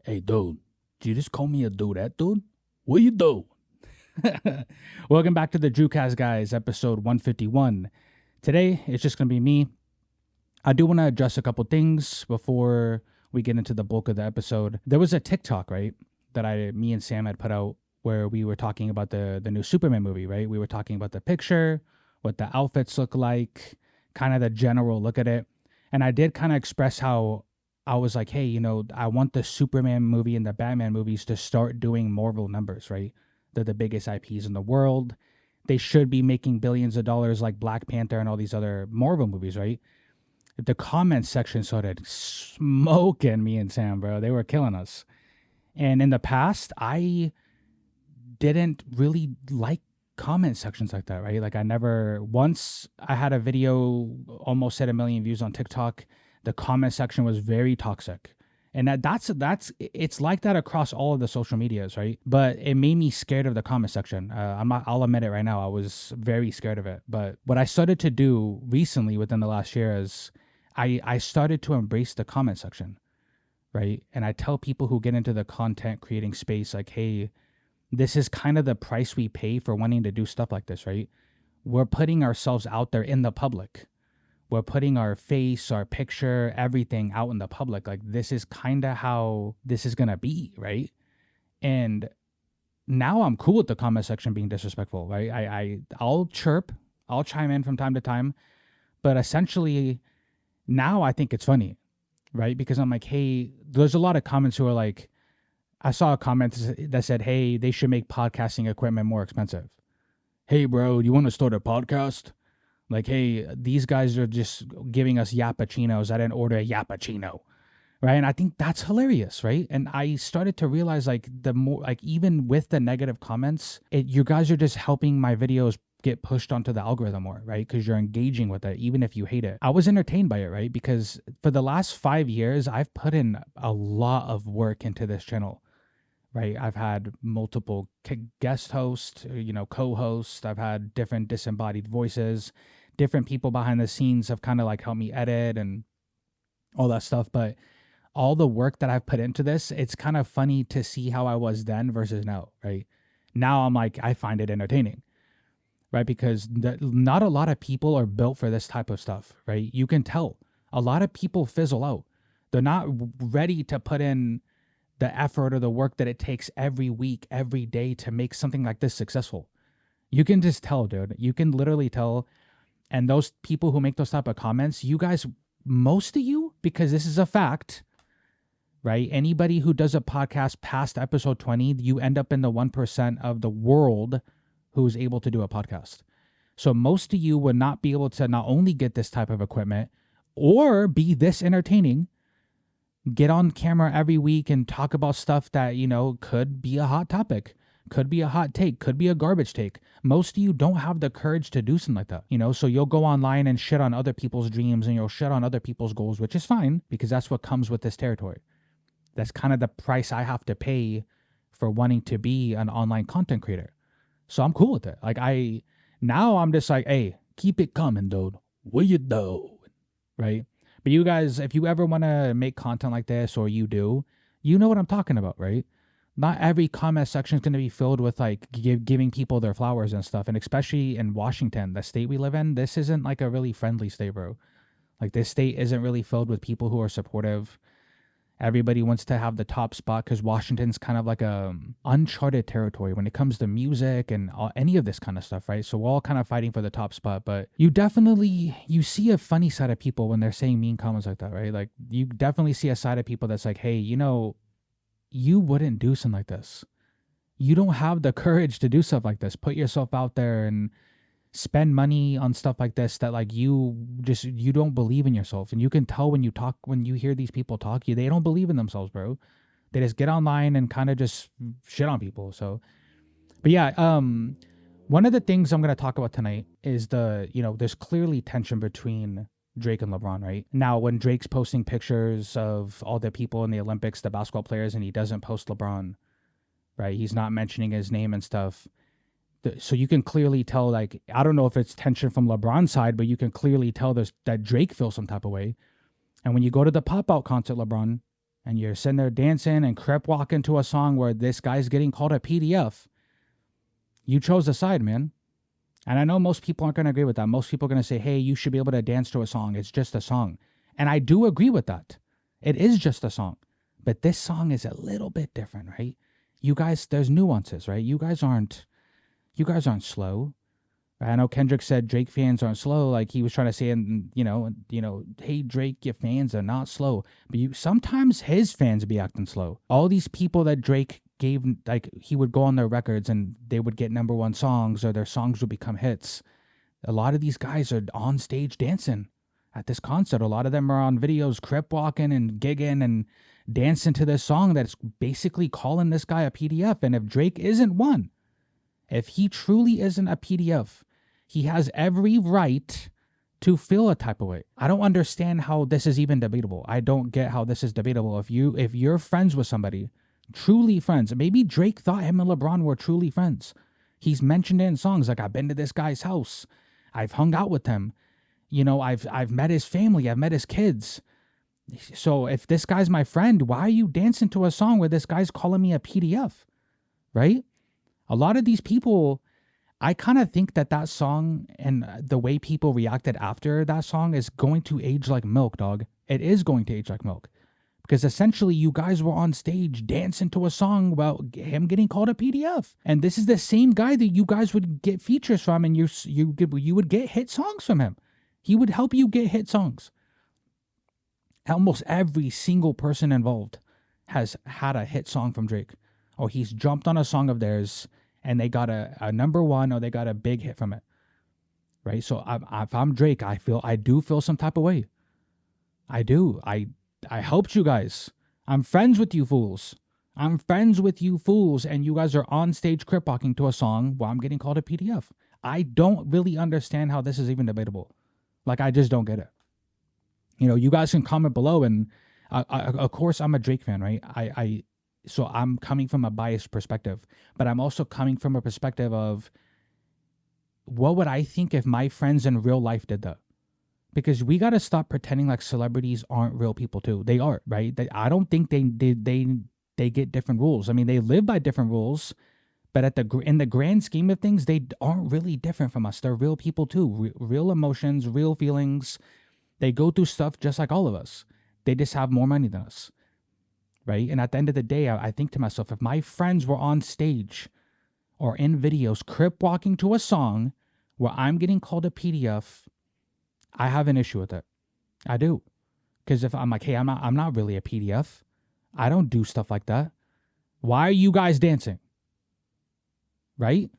Hey, dude, did you just call me a dudette, dude? What you do? Welcome back to the DrewCast, guys, episode 151. Today, it's just going to be me. I do want to address a couple things before we get into the bulk of the episode. There was a TikTok, right, that me and Sam had put out where we were talking about the new Superman movie, right? We were talking about the picture, what the outfits look like, kind of the general look at it. And I did kind of express how I was like, hey, I want the Superman movie and the Batman movies to start doing Marvel numbers, right? They're the biggest IPs in the world. They should be making billions of dollars like Black Panther and all these other Marvel movies, right? The comment section started smoking me and Sam, bro. They were killing us. And in the past, I didn't really like comment sections like that, right? Like once I had a video almost hit 1 million views on TikTok. The comment section was very toxic. And that's it's like that across all of the social medias, right? But it made me scared of the comment section. I'll admit it right now. I was very scared of it. But what I started to do recently within the last year is I started to embrace the comment section, right? And I tell people who get into the content creating space, like, hey, this is kind of the price we pay for wanting to do stuff like this, right? We're putting ourselves out there in the public. We're putting our face, our picture, everything out in the public. Like, this is kind of how this is going to be, right? And now I'm cool with the comment section being disrespectful, right? I'll chirp, I'll chime in from time to time, but essentially now I think it's funny, right? Because I'm like, hey, there's a lot of comments who are like, I saw a comment that said, hey, they should make podcasting equipment more expensive. Hey, bro, you want to start a podcast? Like, hey, these guys are just giving us yappuccinos. I didn't order a yappuccino, right? And I think that's hilarious, right? And I started to realize, like, the more, like, even with the negative comments, you guys are just helping my videos get pushed onto the algorithm more, right? Because you're engaging with it, even if you hate it. I was entertained by it, right? Because for the last 5 years, I've put in a lot of work into this channel. Right, I've had multiple guest hosts, co-hosts. I've had different disembodied voices, different people behind the scenes have kind of like helped me edit and all that stuff. But all the work that I've put into this, it's kind of funny to see how I was then versus now. Right now, I'm like, I find it entertaining, right? Because not a lot of people are built for this type of stuff, right? You can tell a lot of people fizzle out. They're not ready to put in the effort or the work that it takes every week, every day to make something like this successful. You can just tell, dude. You can literally tell. And those people who make those type of comments, you guys, most of you, because this is a fact, right? Anybody who does a podcast past episode 20, you end up in the 1% of the world who's able to do a podcast. So most of you would not be able to not only get this type of equipment or be this entertaining, get on camera every week and talk about stuff that, could be a hot topic, could be a hot take, could be a garbage take. Most of you don't have the courage to do something like that, so you'll go online and shit on other people's dreams and you'll shit on other people's goals, which is fine because that's what comes with this territory. That's kind of the price I have to pay for wanting to be an online content creator. So I'm cool with it. Like now I'm just like, hey, keep it coming, dude. What you do? Right? But you guys, if you ever want to make content like this, or you do, you know what I'm talking about, right? Not every comment section is going to be filled with like giving people their flowers and stuff. And especially in Washington, the state we live in, this isn't like a really friendly state, bro. Like this state isn't really filled with people who are supportive. Everybody wants to have the top spot because Washington's kind of like a uncharted territory when it comes to music and any of this kind of stuff, right? So we're all kind of fighting for the top spot, but you see a funny side of people when they're saying mean comments like that, right? Like you definitely see a side of people that's like, hey, you wouldn't do something like this. You don't have the courage to do stuff like this. Put yourself out there and spend money on stuff like this that like you don't believe in yourself. And you can tell when you hear these people talk, they don't believe in themselves, bro. They just get online and kind of just shit on people. So, but yeah, one of the things I'm going to talk about tonight is there's clearly tension between Drake and LeBron, right? Now, when Drake's posting pictures of all the people in the Olympics, the basketball players, and he doesn't post LeBron, right? He's not mentioning his name and stuff. So you can clearly tell, like, I don't know if it's tension from LeBron's side, but you can clearly tell that Drake feels some type of way. And when you go to the pop-out concert, LeBron, and you're sitting there dancing and crip walking to a song where this guy's getting called a PDF, you chose a side, man. And I know most people aren't going to agree with that. Most people are going to say, hey, you should be able to dance to a song. It's just a song. And I do agree with that. It is just a song. But this song is a little bit different, right? You guys, there's nuances, right? You guys aren't slow. I know Kendrick said Drake fans aren't slow. Like he was trying to say, hey, Drake, your fans are not slow. But sometimes his fans be acting slow. All these people that Drake gave, like he would go on their records and they would get #1 songs or their songs would become hits. A lot of these guys are on stage dancing at this concert. A lot of them are on videos crip walking and gigging and dancing to this song that's basically calling this guy a PDF. And if Drake isn't one, if he truly isn't a PDF, he has every right to feel a type of way. I don't understand how this is even debatable. I don't get how this is debatable. If you're friends with somebody, truly friends, maybe Drake thought him and LeBron were truly friends. He's mentioned it in songs like, I've been to this guy's house. I've hung out with him. I've met his family. I've met his kids. So if this guy's my friend, why are you dancing to a song where this guy's calling me a PDF? Right? A lot of these people, I kind of think that song and the way people reacted after that song is going to age like milk, dog. It is going to age like milk. Because essentially you guys were on stage dancing to a song about him getting called a PDF. And this is the same guy that you guys would get features from and you would get hit songs from him. He would help you get hit songs. Almost every single person involved has had a hit song from Drake. Or he's jumped on a song of theirs and they got a #1 or they got a big hit from it. Right? So if I'm Drake, I do feel some type of way. I do. I helped you guys. I'm friends with you fools. I'm friends with you fools, and you guys are on stage crip walking to a song while I'm getting called a PDF. I don't really understand how this is even debatable. Like, I just don't get it. You guys can comment below, and of course, I'm a Drake fan, right? So I'm coming from a biased perspective, but I'm also coming from a perspective of what would I think if my friends in real life did that? Because we got to stop pretending like celebrities aren't real people too. They are, right? I don't think they get different rules. I mean, they live by different rules, but in the grand scheme of things, they aren't really different from us. They're real people too. Real emotions, real feelings. They go through stuff just like all of us. They just have more money than us, right? And at the end of the day, I think to myself, if my friends were on stage or in videos crip walking to a song where I'm getting called a PDF, I have an issue with it. I do. Because if I'm like, hey, I'm not really a PDF. I don't do stuff like that. Why are you guys dancing? Right?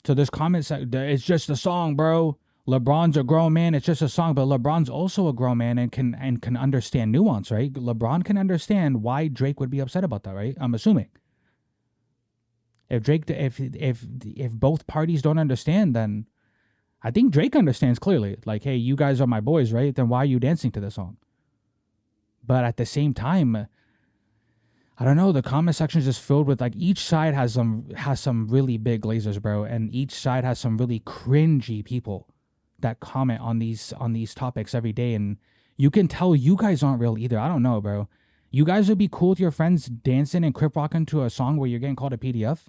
So there's comments that it's just a song, bro. LeBron's a grown man. It's just a song. But LeBron's also a grown man and can understand nuance, right? LeBron can understand why Drake would be upset about that, right? I'm assuming. If both parties don't understand, then I think Drake understands clearly. Like, hey, you guys are my boys, right? Then why are you dancing to this song? But at the same time, I don't know. The comment section is just filled with like each side has some really big lasers, bro, and each side has some really cringy people that comment on these topics every day, and you can tell you guys aren't real either. I don't know, bro. You guys would be cool with your friends dancing and crip walking to a song where you're getting called a PDF.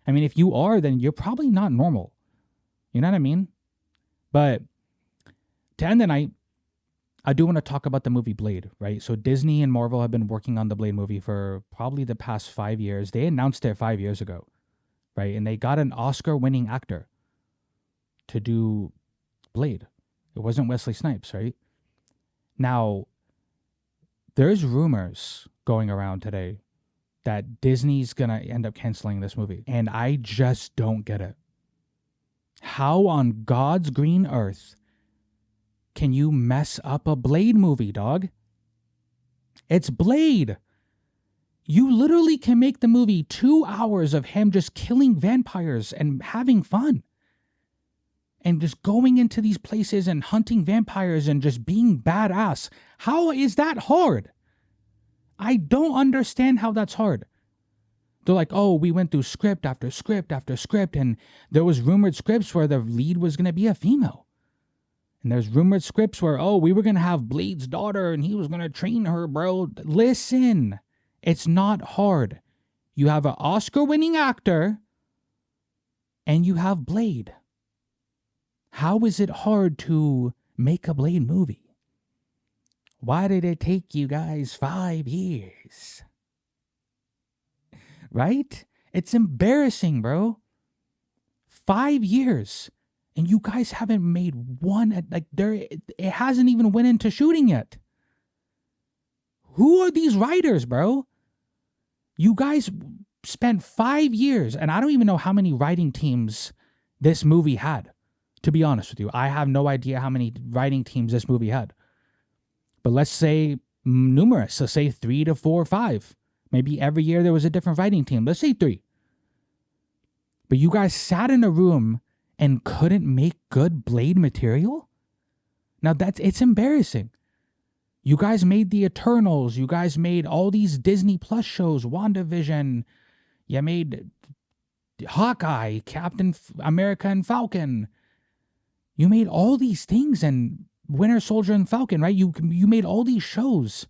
I mean, if you are, then you're probably not normal. You know what I mean? But to end the night, I do want to talk about the movie Blade, right? So Disney and Marvel have been working on the Blade movie for probably the past 5 years. They announced it 5 years ago, right? And they got an Oscar-winning actor to do Blade. It wasn't Wesley Snipes, right? Now, there's rumors going around today that Disney's going to end up canceling this movie. And I just don't get it. How on God's green earth can you mess up a Blade movie, dog? It's Blade. You literally can make the movie 2 hours of him just killing vampires and having fun. And just going into these places and hunting vampires and just being badass. How is that hard? I don't understand how that's hard. They're like, oh, we went through script after script after script, and there was rumored scripts where the lead was going to be a female. And there's rumored scripts where, oh, we were going to have Blade's daughter and he was going to train her, bro. Listen, it's not hard. You have an Oscar-winning actor and you have Blade. How is it hard to make a Blade movie? Why did it take you guys 5 years? Right? It's embarrassing, bro. 5 years. And you guys haven't made one, like, it hasn't even went into shooting yet. Who are these writers, bro? You guys spent 5 years, and I don't even know how many writing teams this movie had, to be honest with you. I have no idea how many writing teams this movie had. But let's say numerous. Let's say 3 to 4 or 5. Maybe every year there was a different writing team. Let's say 3. But you guys sat in a room and couldn't make good Blade material? Now it's embarrassing. You guys made the Eternals. You guys made all these Disney Plus shows, WandaVision. You made Hawkeye, Captain America and Falcon. You made all these things, and Winter Soldier and Falcon, right? You made all these shows.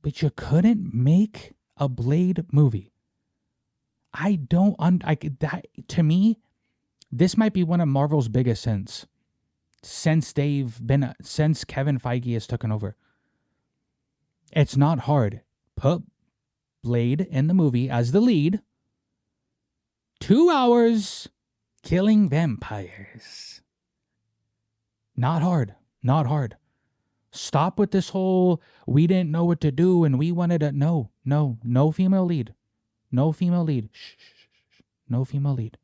But you couldn't make a Blade movie. To me, this might be one of Marvel's biggest sins since Kevin Feige has taken over. It's not hard. Put Blade in the movie as the lead. 2 hours killing vampires. Not hard. Not hard. Stop with this whole, we didn't know what to do and we wanted to. No female lead. No female lead. Shh. No female lead.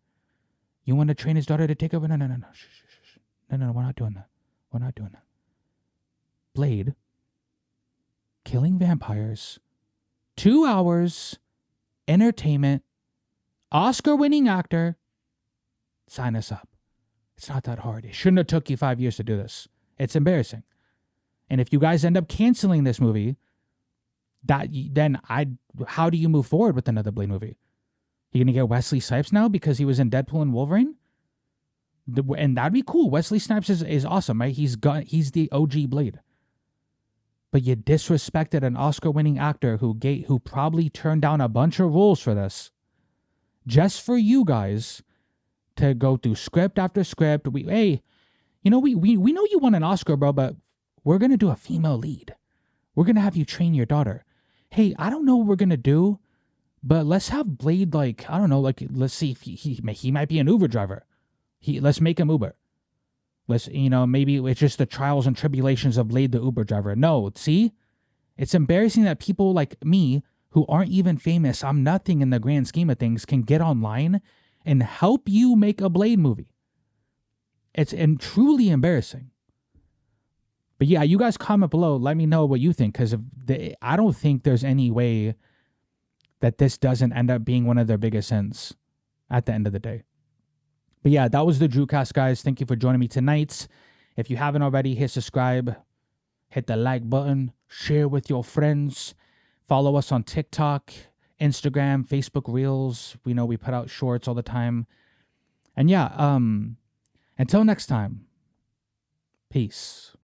You want to train his daughter to take over? No. Shh. No, we're not doing that. We're not doing that. Blade. Killing vampires. 2 hours. Entertainment. Oscar-winning actor. Sign us up. It's not that hard. It shouldn't have took you 5 years to do this. It's embarrassing. And if you guys end up canceling this movie, how do you move forward with another Blade movie? You gonna get Wesley Snipes now because he was in Deadpool and Wolverine? And that'd be cool. Wesley Snipes is awesome, right? He's the OG Blade. But you disrespected an Oscar-winning actor who probably turned down a bunch of roles for this, just for you guys to go through script after script. We know you won an Oscar, bro, but we're gonna do a female lead. We're gonna have you train your daughter. Hey, I don't know what we're gonna do, but let's have Blade, let's see if he might be an Uber driver. Let's make him Uber. Maybe it's just the trials and tribulations of Blade the Uber driver. No, see? It's embarrassing that people like me, who aren't even famous, I'm nothing in the grand scheme of things, can get online and help you make a Blade movie. It's truly embarrassing. But yeah, you guys comment below. Let me know what you think, because I don't think there's any way that this doesn't end up being one of their biggest sins at the end of the day. But yeah, that was the DrewCast, guys. Thank you for joining me tonight. If you haven't already, hit subscribe, hit the like button, share with your friends, follow us on TikTok, Instagram, Facebook Reels. We know we put out shorts all the time. And yeah, until next time, peace.